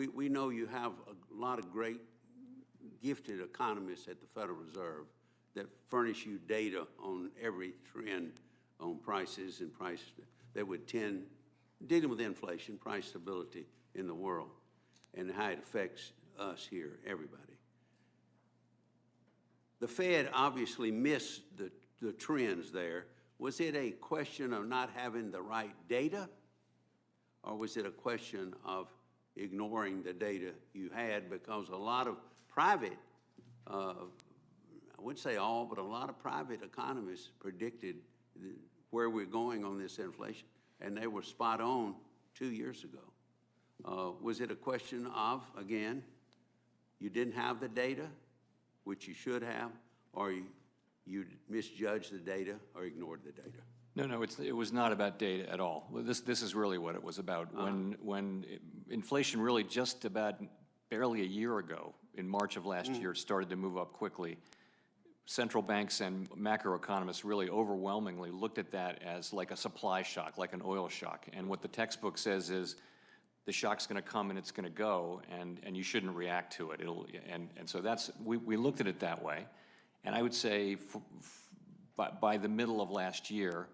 we know you have a lot of great, gifted economists at the Federal Reserve that furnish you data on every trend on prices and prices that would tend, dealing with inflation, price stability in the world, and how it affects us here, everybody. The Fed obviously missed the trends there. Was it a question of not having the right data, or was it a question of ignoring the data you had? Because a lot of private, I wouldn't say all, but a lot of private economists predicted where we're going on this inflation, and they were spot on 2 years ago. Was it a question of, again, you didn't have the data, which you should have, or you misjudged the data or ignored the data? No, it was not about data at all. This is really what it was about. When inflation really just about barely a year ago, in March of last year, started to move up quickly, central banks and macroeconomists really overwhelmingly looked at that as like a supply shock, like an oil shock. And what the textbook says is the shock's going to come and it's going to go, and you shouldn't react to it. And so we looked at it that way. And I would say by the middle of last year,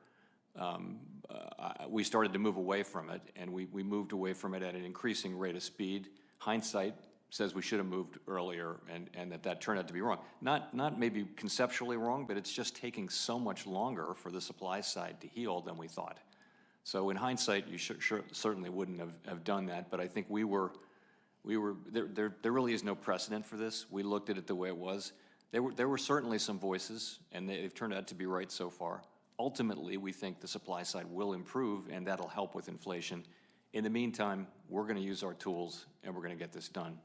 we started to move away from it, and we moved away from it at an increasing rate of speed. Hindsight says we should have moved earlier, and that turned out to be wrong. Not maybe conceptually wrong, but it's just taking so much longer for the supply side to heal than we thought. So in hindsight, you certainly wouldn't have done that, but I think there really is no precedent for this. We looked at it the way it was. There were certainly some voices, and they've turned out to be right so far. Ultimately, we think the supply side will improve, and that'll help with inflation. In the meantime, we're going to use our tools, and we're going to get this done.